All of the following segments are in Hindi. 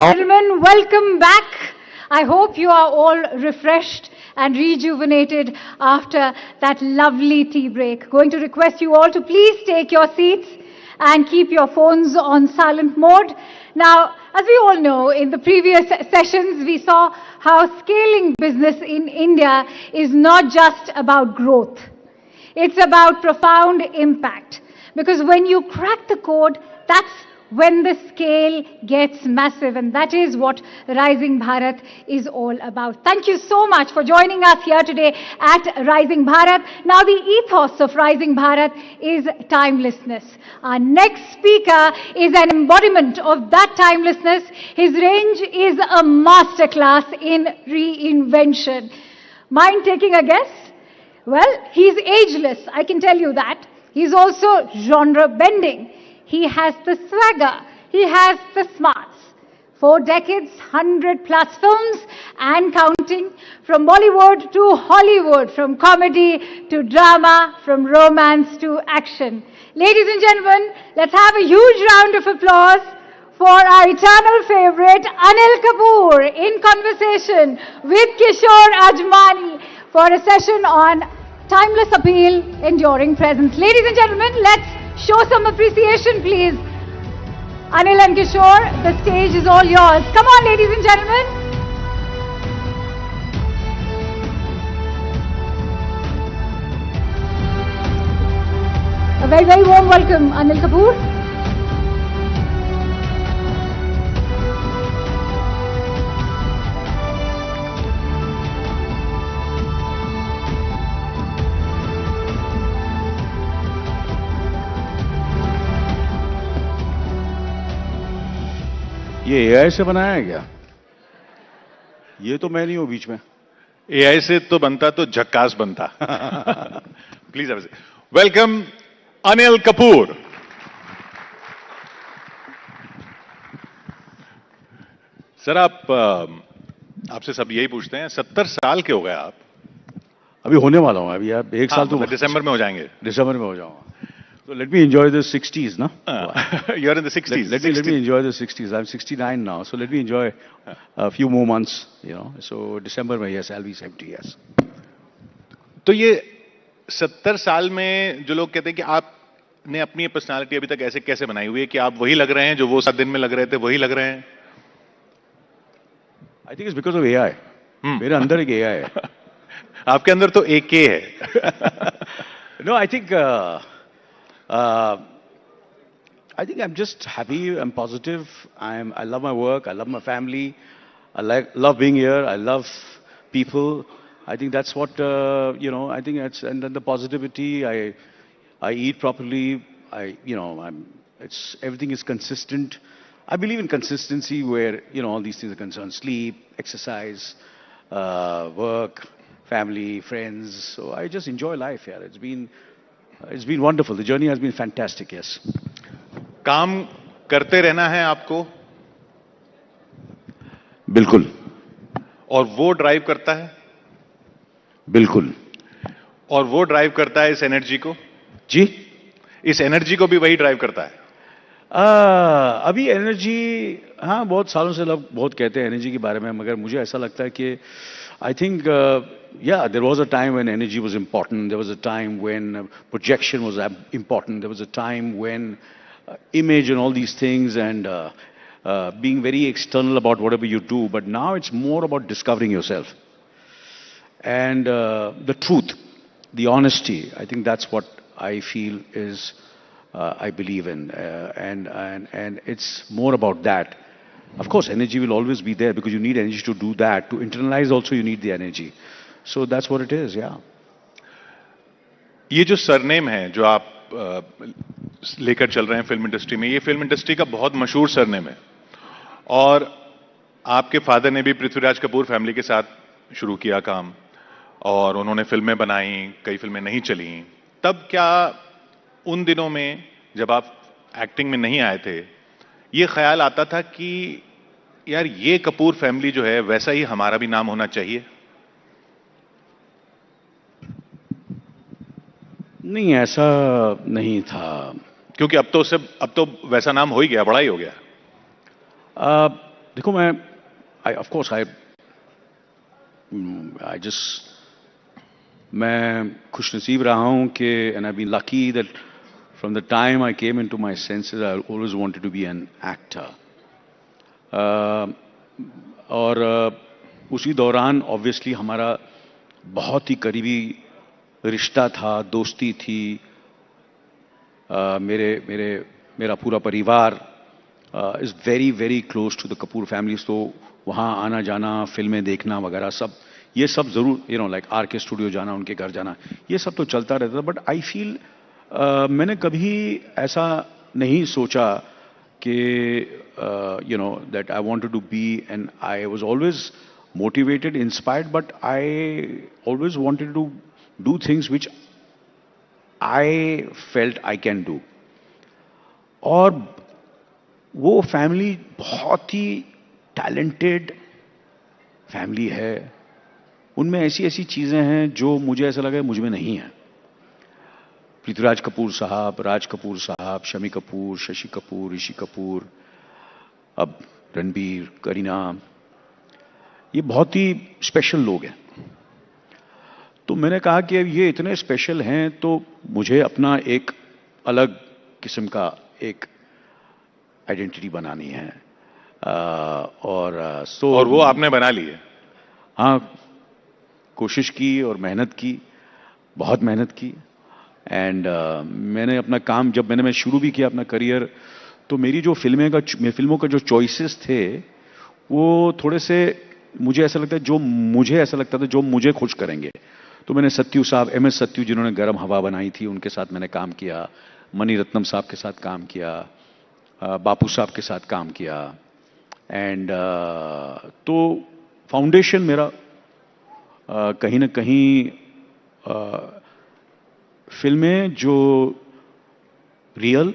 Gentlemen, welcome back. I hope you are all refreshed and rejuvenated after that lovely tea break. Going to request you all to please take your seats and keep your phones on silent mode. Now, as we all know, in the previous sessions, we saw how scaling business in India is not just about growth. It's about profound impact. Because when you crack the code, that's when the scale gets massive, and that is what Rising Bharat is all about. Thank you so much for joining us here today at Rising Bharat. Now, the ethos of Rising Bharat is timelessness. Our next speaker is an embodiment of that timelessness. His range is a masterclass in reinvention. Mind taking a guess? Well, he's ageless, I can tell you that. He's also genre bending. He has the swagger. He has the smarts. 4 decades, 100+ films and counting, from Bollywood to Hollywood, from comedy to drama, from romance to action. Ladies and gentlemen, let's have a huge round of applause for our eternal favorite, Anil Kapoor, in conversation with Kishore Ajmani for a session on timeless appeal, enduring presence. Ladies and gentlemen, let's show some appreciation, please. Anil and Kishore, the stage is all yours. Come on, ladies and gentlemen. A very, very warm welcome, Anil Kapoor. ये एआई से बनाया है क्या? ये तो मैं नहीं हूं बीच में. एआई से तो बनता तो झक्कास बनता. Please welcome Anil Kapoor. Sir, आपसे सब यही पूछते हैं, 70 साल के हो गए आप. अभी होने वाला हूं. अभी आप 1 साल तो दिसंबर में हो जाएंगे. दिसंबर में हो जाऊंगा. So let me enjoy the 60s, no? You're in the 60s. Let me enjoy the 60s. I'm 69 now, so let me enjoy a few more months, you know. So December में, yes, I'll be 70, yes. तो ये 70 साल में जो लोग कहते हैं कि आपने अपनी पर्सनालिटी अभी तक ऐसे कैसे बनाई हुई है कि आप वही लग रहे हैं जो वो 7 दिन में लग रहे थे, वही लग रहे हैं. I think it's because of AI. मेरे अंदर एक AI है. आपके अंदर तो एक के है. No, I think I'm just happy. I'm positive. I love my work. I love my family. I love being here. I love people. I think that's what I think that's, and then the positivity. I eat properly. Everything is consistent. I believe in consistency where all these things are concerned: sleep, exercise, work, family, friends. So I just enjoy life here. It's been wonderful. The journey has been fantastic, yes. काम करते रहना है आपको. बिल्कुल. और वो ड्राइव करता है. बिल्कुल. और वो ड्राइव करता है इस एनर्जी को. जी. इस एनर्जी को भी वही ड्राइव करता है. अभी एनर्जी, हाँ, बहुत सालों से लोग बहुत कहते हैं एनर्जी के बारे में, मगर मुझे ऐसा लगता है कि I think, there was a time when energy was important. There was a time when projection was important. There was a time when image and all these things and being very external about whatever you do. But now it's more about discovering yourself. And the truth, the honesty, I think that's what I feel is, I believe in. And it's more about that. Of course, energy will always be there because you need energy to do that. To internalize also you need the energy. So that's what it is, yeah. ये जो सरनेम है जो आप लेकर चल रहे हैं फिल्म इंडस्ट्री में, ये फिल्म इंडस्ट्री का बहुत मशहूर सरनेम है. और आपके फादर ने भी पृथ्वीराज कपूर फैमिली के साथ शुरू किया काम, और उन्होंने फिल्में बनाई, कई फिल्में नहीं चली. तब क्या उन दिनों में जब आप एक्टिंग में नहीं आए थे, ये ख्याल आता था कि यार ये कपूर फैमिली जो है वैसा ही हमारा भी नाम होना चाहिए? नहीं, ऐसा नहीं था. क्योंकि अब तो वैसा नाम हो ही गया, बड़ा ही हो गया. देखो मैं ऑफ कोर्स आई जस्ट मैं खुशनसीब रहा हूं कि and I been lucky that from the time I came into my senses I always wanted to be an actor और उसी दौरान ऑब्वियसली हमारा बहुत ही करीबी रिश्ता था, दोस्ती थी। मेरा पूरा परिवार is very very close to the Kapoor families, तो वहाँ आना जाना, फिल्में देखना वगैरह सब, ये सब ज़रूर लाइक आर के स्टूडियो जाना, उनके घर जाना, ये सब तो चलता रहता था। बट आई फील मैंने कभी ऐसा नहीं सोचा कि that I wanted to be, and I was always motivated, inspired, but I always wanted to do things which I felt I can do. और वो फैमिली बहुत ही टैलेंटेड फैमिली है, उनमें ऐसी ऐसी चीजें हैं जो मुझे ऐसा लगा मुझ में नहीं है। पृथ्वीराज कपूर साहब, राज कपूर साहब, शमी कपूर, शशि कपूर, ऋषि कपूर, अब रणबीर, करीना, ये बहुत ही स्पेशल लोग हैं। तो मैंने कहा कि ये इतने स्पेशल हैं तो मुझे अपना एक अलग किस्म का एक आइडेंटिटी बनानी है। और वो आपने बना ली है? हाँ, कोशिश की और मेहनत की, बहुत मेहनत की। एंड मैंने अपना काम, जब मैं शुरू भी किया अपना करियर, तो मेरी जो फिल्मों का जो चॉइसेस थे वो थोड़े से मुझे ऐसा लगता था जो मुझे खुश करेंगे। तो मैंने सत्यू साहब, MS सत्यू, जिन्होंने गरम हवा बनाई थी, उनके साथ मैंने काम किया, मणि रत्नम साहब के साथ काम किया, बापू साहब के साथ काम किया। एंड तो फाउंडेशन मेरा कहीं ना कहीं फिल्में जो रियल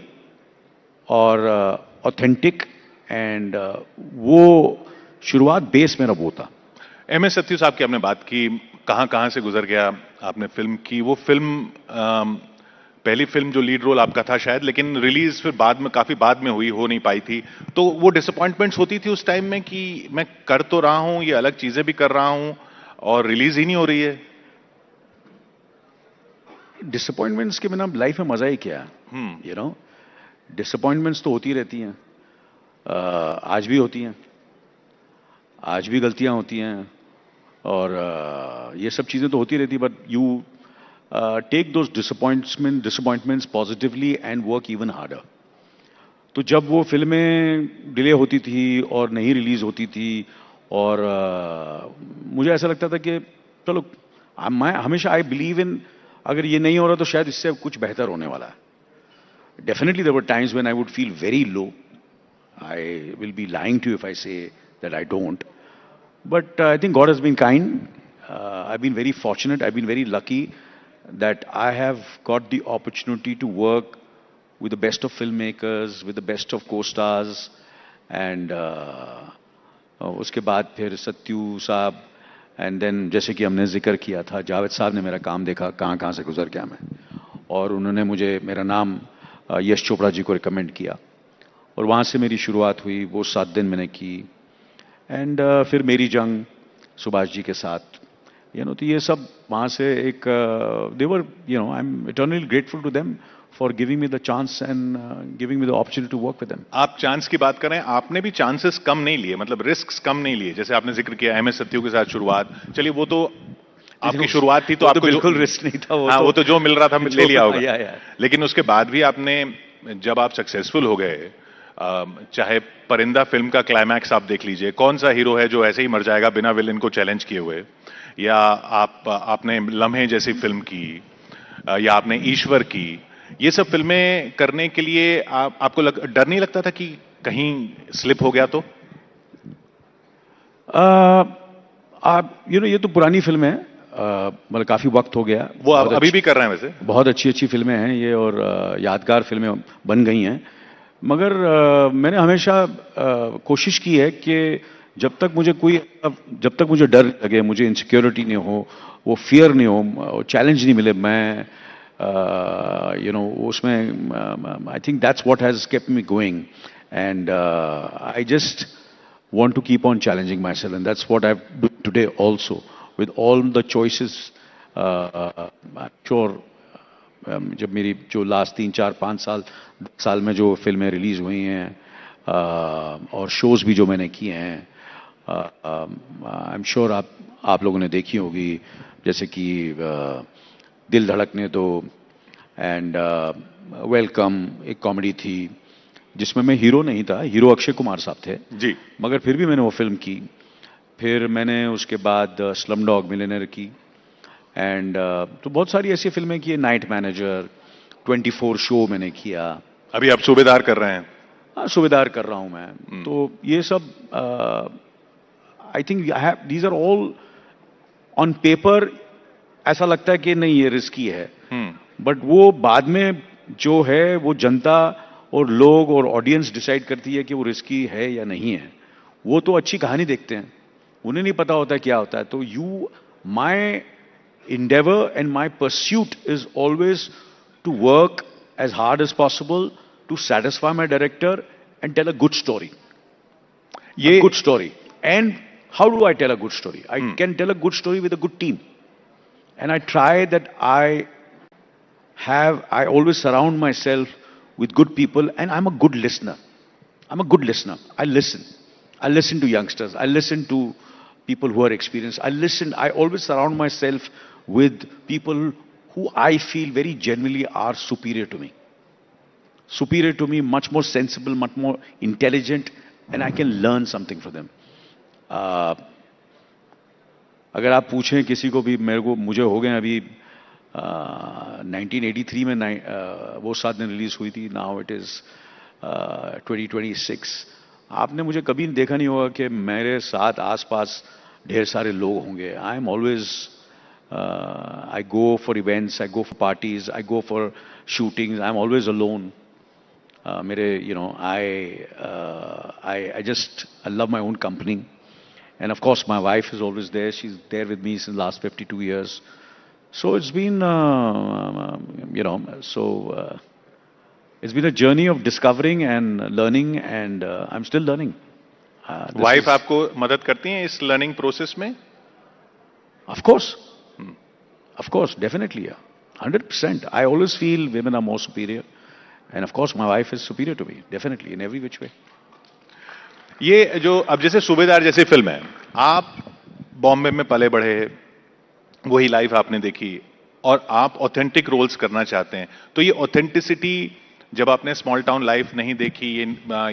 और ऑथेंटिक, एंड वो शुरुआत बेस मेरा वो था। MS सत्यू साहब की आपने बात की, कहां से गुजर गया आपने फिल्म की। वो फिल्म पहली फिल्म जो लीड रोल आपका था शायद, लेकिन रिलीज फिर काफी बाद में हो नहीं पाई थी। तो वो डिसअपॉइंटमेंट्स होती थी उस टाइम में कि मैं कर तो रहा हूं, ये अलग चीजें भी कर रहा हूं और रिलीज ही नहीं हो रही है? डिसअपॉइंटमेंट्स के बिना लाइफ में मजा ही क्या है? डिसअपॉइंटमेंट्स तो होती रहती हैं, आज भी होती हैं, आज भी गलतियां होती हैं, और ये सब चीजें तो होती रहती। But you take those disappointments positively and work even harder. तो जब वो फिल्में डिले होती थी और नहीं रिलीज होती थी, और मुझे ऐसा लगता था कि चलो, मैं हमेशा आई बिलीव इन, अगर ये नहीं हो रहा तो शायद इससे कुछ बेहतर होने वाला है। Definitely there were times when I would feel very low. I will be lying too if I say that I don't. But I think God has been kind. I've been very fortunate. I've been very lucky that I have got the opportunity to work with the best of filmmakers, with the best of co-stars, and उसके बाद फिर सत्यू साहब, एंड देन जैसे कि हमने जिक्र किया था, जावेद साहब ने मेरा काम देखा, कहाँ से गुजर गया मैं, और उन्होंने मुझे मेरा नाम यश चोपड़ा जी को रिकमेंड किया, और वहाँ से मेरी शुरुआत हुई। वो 7 दिन मैंने की, एंड फिर मेरी जंग सुभाष जी के साथ, तो ये सब वहाँ से एक देवर, I am eternally grateful to them for giving me the chance and giving me the opportunity to work with them. आप चांस की बात कर रहे हैं, आपने भी चांसेस कम नहीं लिए, मतलब रिस्क कम नहीं लिए। जैसे आपने जिक्र किया MS सत्यू के साथ शुरुआत, चलिए वो तो आपकी शुरुआत थी, तो आपको बिल्कुल रिस्क नहीं था। वो तो जो मिल रहा था ले लिया होगा। लेकिन उसके बाद भी आपने, जब आप सक्सेसफुल हो गए, चाहे परिंदा फिल्म का क्लाइमैक्स आप देख लीजिए, कौन सा हीरो है जो ऐसे ही मर जाएगा बिना विलेन को चैलेंज किए हुए, या आपने लम्हे जैसी फिल्म की, या आपने ईश्वर की, ये सब फिल्में करने के लिए आपको डर नहीं लगता था कि कहीं स्लिप हो गया तो? ये तो पुरानी फिल्म है, मतलब काफी वक्त हो गया। वो अभी भी कर रहे हैं वैसे? बहुत अच्छी फिल्में हैं ये, और यादगार फिल्में बन गई हैं। मगर मैंने हमेशा कोशिश की है कि जब तक मुझे डर लगे, मुझे इनसिक्योरिटी नहीं हो, वो फियर नहीं हो, चैलेंज नहीं मिले, मैं उसमें I think that's what has kept me going, and I just want to keep on challenging myself, and that's what I've done today also. With all the choices, I'm sure जब मेरी जो लास्ट 3, 4, 5 साल में जो फिल्में रिलीज हुई हैं और शोज भी जो मैंने किए हैं, आई एम श्योर आप लोगों ने देखी होगी, जैसे कि दिल धड़कने दो एंड वेलकम, एक कॉमेडी थी जिसमें मैं हीरो नहीं था, हीरो अक्षय कुमार साहब थे जी, मगर फिर भी मैंने वो फिल्म की. फिर मैंने उसके बाद स्लम डॉग मिलियनेयर की, एंड तो बहुत सारी ऐसी फिल्में की, नाइट मैनेजर, 24 शो मैंने किया. अभी आप सूबेदार कर रहे हैं. हाँ, सूबेदार कर रहा हूं मैं. तो ये सब I think these are all on paper. ऐसा लगता है कि नहीं ये रिस्की है, बट वो बाद में जो है वो जनता और लोग और ऑडियंस डिसाइड करती है कि वो रिस्की है या नहीं है. वो तो अच्छी कहानी देखते हैं, उन्हें नहीं पता होता क्या होता है. तो माई endeavor and my pursuit is always to work as hard as possible to satisfy my director and tell a good story. A good story. And how do I tell a good story? I can tell a good story with a good team. And I try that I always surround myself with good people, and I'm a good listener. I'm a good listener. I listen. I listen to youngsters. I listen to people who are experienced. I always surround myself with people who I feel very genuinely are superior to me. Superior to me, much more sensible, much more intelligent, and I can learn something from them. अगर आप पूछें किसी को भी, मुझे हो गए अभी 1983 में वो 7 दिन रिलीज हुई थी. Now it is 2026. आपने मुझे कभी देखा नहीं होगा कि मेरे साथ आसपास ढेर सारे लोग होंगे. I am always I go for events, I go for parties, I go for shootings. I'm always alone. I love my own company, and of course my wife is always there. She's there with me since the last 52 years. So it's been, it's been a journey of discovering and learning, and I'm still learning. Wife आपको मदद करती हैं इस लर्निंग प्रोसेस में? Of course, definitely, yeah. 100%. I always feel women are more superior. And of course, my wife is superior to me, definitely, in every which way. ये जो अब जैसे सूबेदार जैसी फिल्म है, आप बॉम्बे में पले बढ़े, वही लाइफ आपने देखी, और आप ऑथेंटिक रोल्स करना चाहते हैं. तो ये ऑथेंटिसिटी, जब आपने स्मॉल टाउन लाइफ नहीं देखी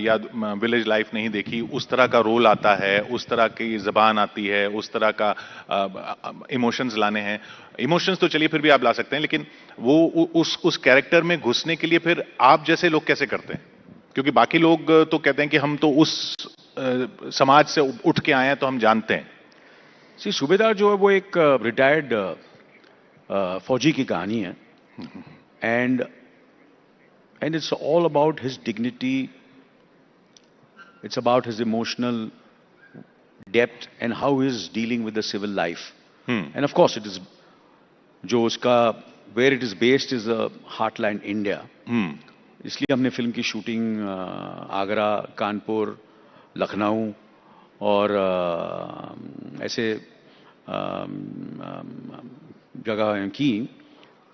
या विलेज लाइफ नहीं देखी, उस तरह का रोल आता है, उस तरह की जबान आती है, उस तरह का इमोशंस लाने हैं. इमोशंस तो चलिए फिर भी आप ला सकते हैं, लेकिन वो उस कैरेक्टर में घुसने के लिए फिर आप जैसे लोग कैसे करते हैं? क्योंकि बाकी लोग तो कहते हैं कि हम तो उस समाज से उठ के आए हैं, तो हम जानते हैं. सूबेदार जो है वो एक रिटायर्ड फौजी की कहानी है, and it's all about his dignity, it's about his emotional depth and how he is dealing with the civil life. And of course it is जो उसका where it is based is a heartland India. इसलिए हमने फिल्म की शूटिंग आगरा, कानपुर, लखनऊ और ऐसे जगह की.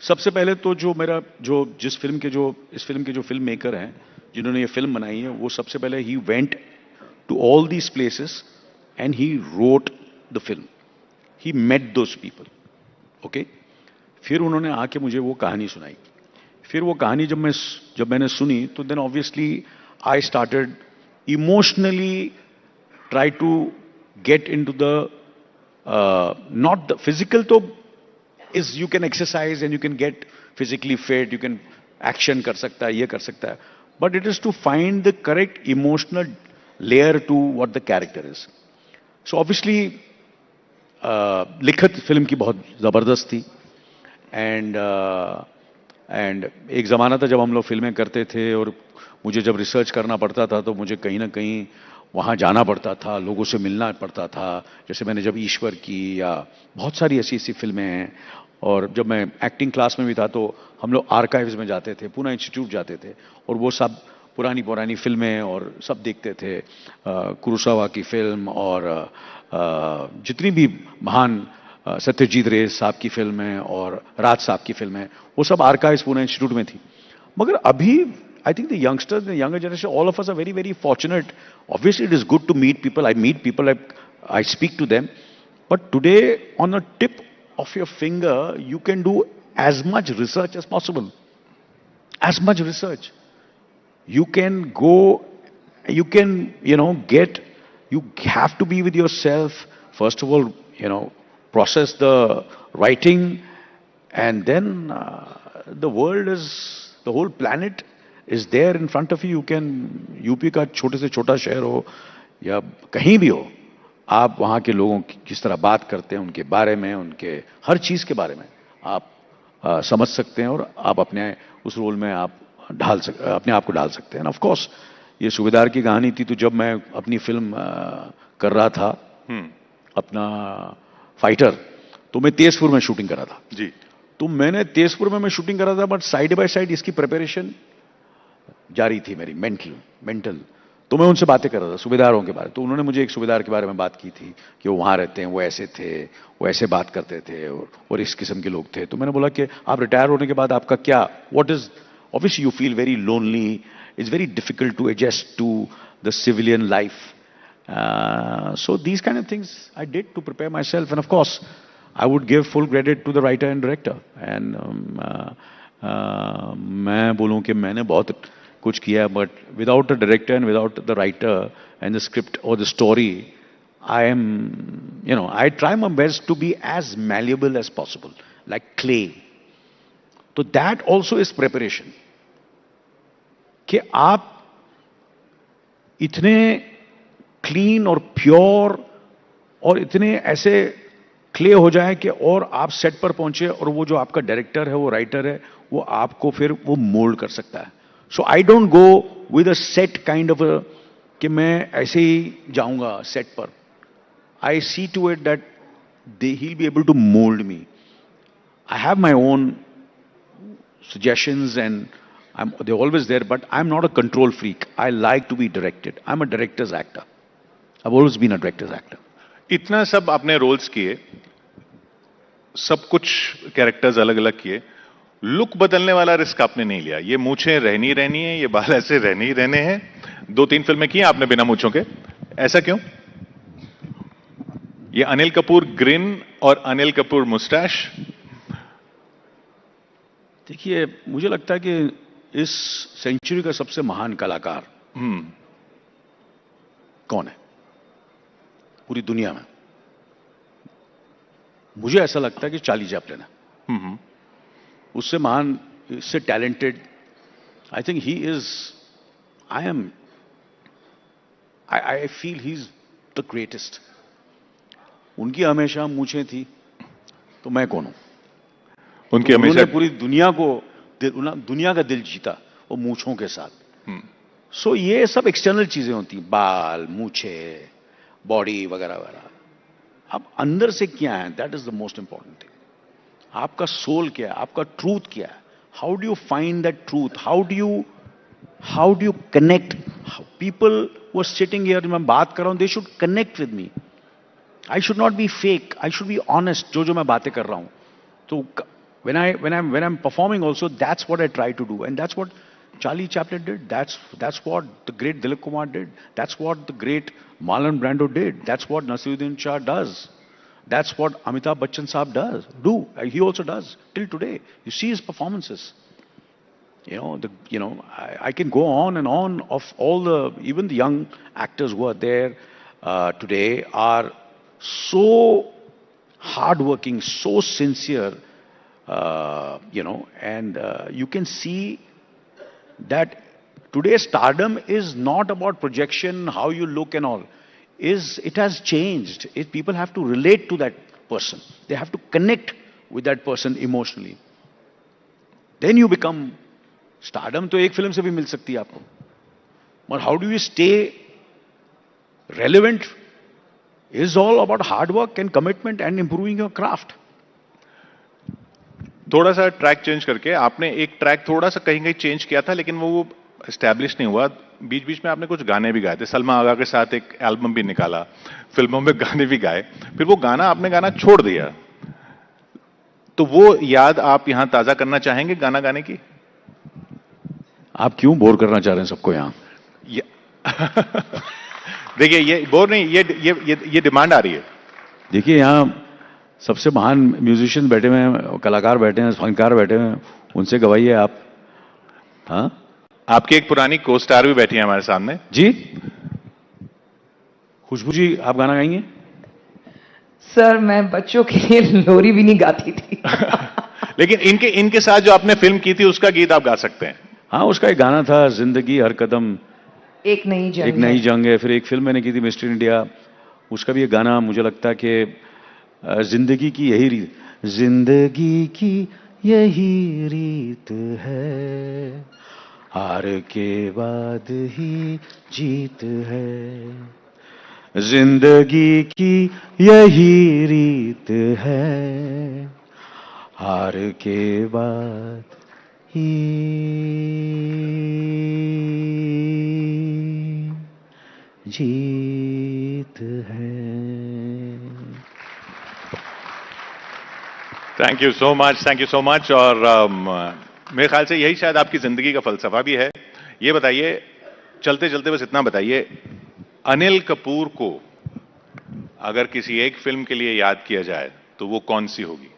सबसे पहले तो इस फिल्म के जो फिल्म मेकर हैं जिन्होंने ये फिल्म बनाई है, वो सबसे पहले he went to all these places and he wrote the film. He met those people. Okay. फिर उन्होंने आके मुझे वो कहानी सुनाई. फिर वो कहानी जब मैंने सुनी, तो then obviously I started emotionally try to get into the not the physical, तो is you can exercise and you can get physically fit, you can action कर सकता है, ये कर सकता है, but it is to find the correct emotional layer to what the character is. So obviously लिखत फिल्म की बहुत जबरदस्त थी, and एक जमाना था जब हम लोग फिल्में करते थे और मुझे जब रिसर्च करना पड़ता था तो मुझे कहीं ना कहीं वहाँ जाना पड़ता था, लोगों से मिलना पड़ता था. जैसे मैंने जब ईश्वर की, या बहुत सारी ऐसी फिल्में हैं, और जब मैं एक्टिंग क्लास में भी था तो हम लोग आर्काइव्स में जाते थे, पूना इंस्टीट्यूट जाते थे, और वो सब पुरानी पुरानी फिल्में और सब देखते थे, कुरोसावा की फिल्म और जितनी भी महान सत्यजीत रे साहब की फिल्में और राज साहब की फिल्में, वो सब आर्काइव्स पुणे इंस्टीट्यूट में थी. मगर अभी I think the youngsters, the younger generation, all of us are very, very fortunate. Obviously, it is good to meet people. I meet people, I speak to them. But today, on a tip of your finger, you can do as much research as possible. As much research. You can go, you can, get, you have to be with yourself. First of all, process the writing, and then the world is, the whole planet is there in front of you. You can, UP का छोटे से छोटा शहर हो या कहीं भी हो, आप वहाँ के लोगों की किस तरह बात करते हैं, उनके बारे में, उनके हर चीज के बारे में आप समझ सकते हैं और आप अपने उस रोल में आप अपने आप को डाल सकते हैं. ऑफ कोर्स ये सूबेदार की कहानी थी, तो जब मैं अपनी फिल्म कर रहा था, अपना फाइटर, तो मैं तेजपुर में शूटिंग कर रहा था जी. तो मैंने तेजपुर में मैं शूटिंग कर रहा था, बट साइड बाय साइड इसकी प्रिपरेशन जारी थी मेरी, मेंटल. तो मैं उनसे बातें कर रहा था सूबेदारों के बारे में. तो उन्होंने मुझे एक सूबेदार के बारे में बात की थी कि वो वहां रहते हैं, वो ऐसे थे, वो ऐसे बात करते थे और इस किस्म के लोग थे. तो मैंने बोला कि आप रिटायर होने के बाद आपका क्या, what is, obviously you feel very lonely, it's very difficult to adjust to the civilian life. So these kind of things I did to prepare myself, and of course I would give full credit to the writer and director. And मैं बोलूं कि मैंने बहुत कुछ किया, but without the director and without the writer and the script or the story, I am, I try my best to be as malleable as possible, like clay. So that also is preparation. कि आप इतने क्लीन और प्योर और इतने ऐसे क्ले हो जाए कि और आप सेट पर पहुंचे और वो जो आपका डायरेक्टर है, वो राइटर है, वो आपको फिर वो मोल्ड कर सकता है. So I don't go with a set kind of कि मैं ऐसे ही जाऊंगा सेट पर. I see to it that he will be able to mould me. I have my own suggestions and they're always there, but I'm not a control freak. I like to be directed. I'm a director's actor. I've always been a director's actor. इतना सब आपने रोल्स किए, सब कुछ कैरेक्टर्स अलग अलग किए, लुक बदलने वाला रिस्क आपने नहीं लिया. ये मूछें रहनी है, ये बाल ऐसे रहने ही रहने हैं. 2-3 फिल्में की आपने बिना मूछों के, ऐसा क्यों? ये अनिल कपूर ग्रिन और अनिल कपूर मुस्टैश. देखिए, मुझे लगता है कि इस सेंचुरी का सबसे महान कलाकार कौन है पूरी दुनिया में? मुझे ऐसा लगता है कि चार्ली चैपलिन है. उससे महान, इससे talented, I think he is, I feel he is the greatest. उनकी हमेशा मूछें थी, तो मैं कौन हूं? उनकी हमेशा पूरी दुनिया को, दुनिया का दिल जीता वो मूछों के साथ. सो ये सब एक्सटर्नल चीजें होती, बाल, मूछे, बॉडी वगैरह वगैरह. अब अंदर से क्या है, that is the most important thing. आपका सोल क्या है, आपका ट्रूथ क्या है? How do you find that truth? How do you connect? People वो सिटिंग हियर, मैं बात कर रहा हूं, they should connect with me. I should not be fake, I should be honest. जो मैं बातें कर रहा हूं, तो when I'm performing also, that's what I try to do, and that's what Charlie Chaplin did. That's what the great Dilip Kumar did. That's what the great Marlon Brando did. That's what Naseeruddin Shah does. That's what Amitabh Bachchan Saab does. He also does till today. You see his performances. I can go on and on of all the, even the young actors who are there today are so hardworking, so sincere. And you can see that today's stardom is not about projection, how you look and all. It has changed. People have to relate to that person. They have to connect with that person emotionally. Then you become stardom. तो एक फिल्म से भी मिल सकती है आपको. But how do you stay relevant? Is all about hard work and commitment and improving your craft. थोड़ा सा ट्रैक चेंज करके आपने एक ट्रैक थोड़ा सा कहीं कहीं चेंज किया था, लेकिन वो एस्टैब्लिश नहीं हुआ, बीच बीच में आपने कुछ गाने भी गाए थे, सलमा आगा के साथ एक एल्बम भी निकाला, फिल्मों में गाने भी गाए, फिर वो गाना आपने गाना छोड़ दिया, तो वो याद आप यहां ताजा करना चाहेंगे गाना गाने की? आप क्यों बोर करना चाह रहे हैं सबको यहाँ? देखिए, ये बोर नहीं, ये डिमांड आ रही है। देखिए, यहाँ सबसे महान म्यूजिशियन बैठे हुए हैं, कलाकार बैठे हैं, फनकार बैठे हुए हैं, उनसे गवाइए आप। हाँ, आपकी एक पुरानी को स्टार भी बैठी है हमारे सामने। जी, खुशबू जी, आप गाना गाएंगे? सर, मैं बच्चों के लिए लोरी भी नहीं गाती थी। लेकिन इनके साथ जो आपने फिल्म की थी उसका गीत आप गा सकते हैं। हाँ, उसका एक गाना था, जिंदगी हर कदम एक नई जंग है। फिर एक फिल्म मैंने की थी, मिस्टर इंडिया, उसका भी एक गाना मुझे लगता है कि जिंदगी की यही रीत, जिंदगी की यही रीत है, हार के बाद ही जीत है, जिंदगी की यही रीत है, हार के बाद ही जीत है। Thank you so much, thank you so much. और मेरे ख्याल से यही शायद आपकी जिंदगी का फलसफा भी है। ये बताइए, चलते चलते बस इतना बताइए, अनिल कपूर को अगर किसी एक फिल्म के लिए याद किया जाए तो वो कौन सी होगी?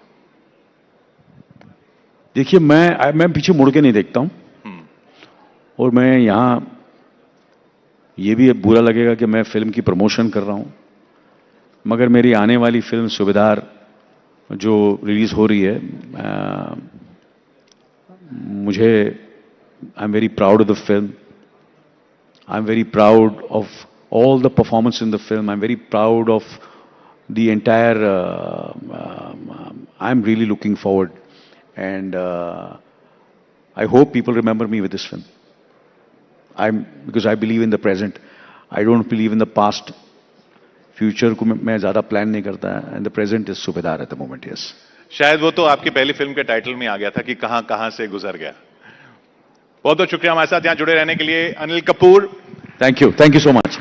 देखिए, मैं पीछे मुड़ के नहीं देखता हूं, और मैं यहां, ये भी बुरा लगेगा कि मैं फिल्म की प्रमोशन कर रहा हूं, मगर मेरी आने वाली फिल्म सूबेदार जो रिलीज हो रही है, मुझे, I am very proud of the film, I am very proud of all the performance in the film. I'm very proud of the entire, I'm really looking forward, and I hope people remember me with this film. Because I believe in the present. I don't believe in the past. Future को मैं ज़्यादा प्लान नहीं करता, and the present is सूबेदार at the moment, yes. शायद वो तो आपकी पहली फिल्म के टाइटल में आ गया था कि कहां कहां से गुजर गया। बहुत बहुत शुक्रिया हमारे साथ यहां जुड़े रहने के लिए, Anil Kapoor. Thank you so much.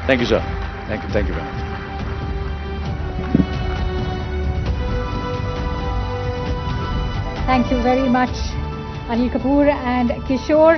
Thank you, sir. Thank you very much. Thank you very much, Anil Kapoor and Kishore.